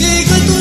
que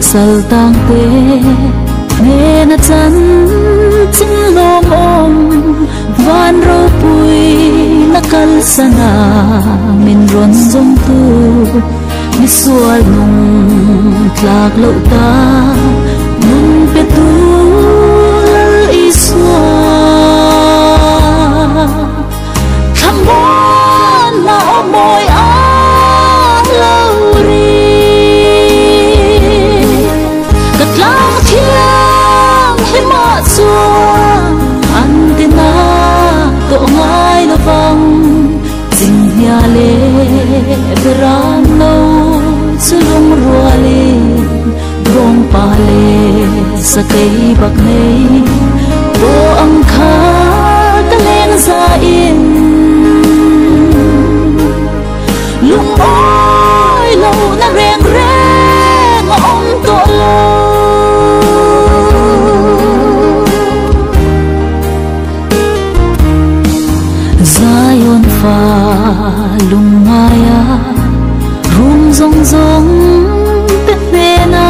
sal tang te nghe na chân chính lom om van ro pui na kal sana min ron zong tu mi sual nung tlak lo ta nung pe tu lal iswa come on na omoy a lâu ri cất lang thiêng hi ma xua an tin na tổ ngai lo vong tình nhà lệ beram lâu sulung ruale bong pale sa cây bạc này bo ang kha ta lên ra in lung oi lâu na reng reng ông to lo Zion pha lung maya rum zong zong pe pe na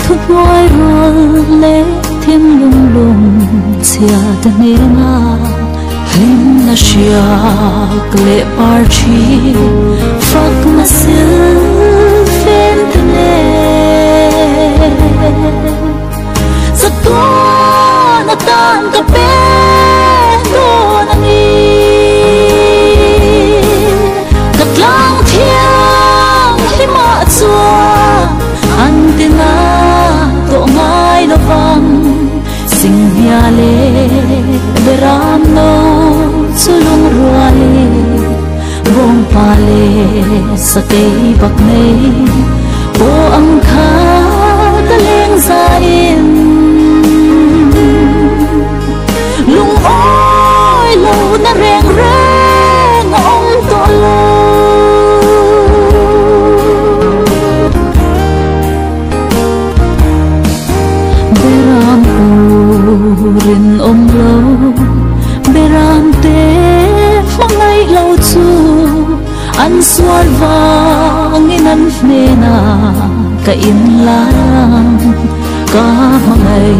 thut ngoi rol le thêm lung lung chia ta ne na lim na shia kle parchi fak na sil fen tne sa to na tan ka pe do na ni kat lang thiang hi ma chua an tin na to ngai lo vang sing hia le beram no sulung ruale bong pale sa cây bạc này bo ang kha ta leng za in lung oi lo na reng reng ông to lo beram rin om lo beram te mangai lo chu an sual vang in an phne na ka in lang ka mangai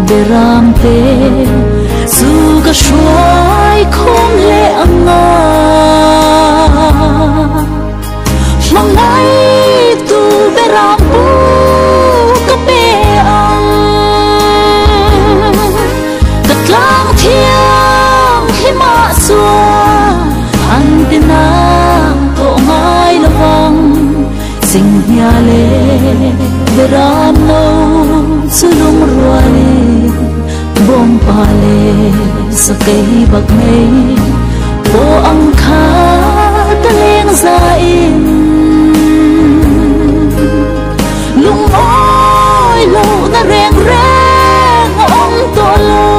beram te su ka shwai khom le anga mangai tu beram pu ka pe ang kat lang thiang hi ma xua an tin na to ngai lo vang sing hia le beram no sulung ruale bom pale sa cây bạc này bo ang kha ta leng za in lung oi lo na reng reng ông to lo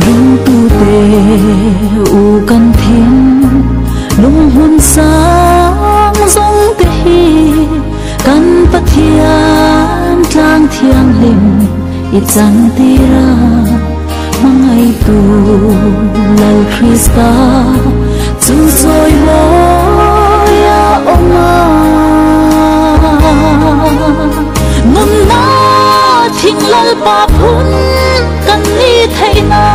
rung tu te u kan thiên lung hun sang zong te hi kan pathian tlang thiang lim i chan tira mangai tu lal Krista chu choi mo ya oma nun na thing lal pa phun kan ni thei na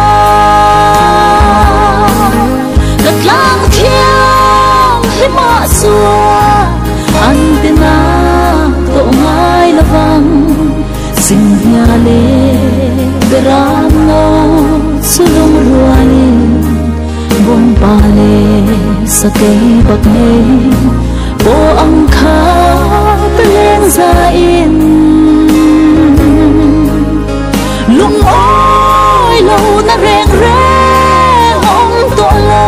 kat lang thiang hi ma xua an tin na to ngai la vang sing hia le beram no sulung ruale bom pale sa cây bạc này bo ang kha ta leng za in lung oi lo na reng reng ông to lo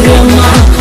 riêng mà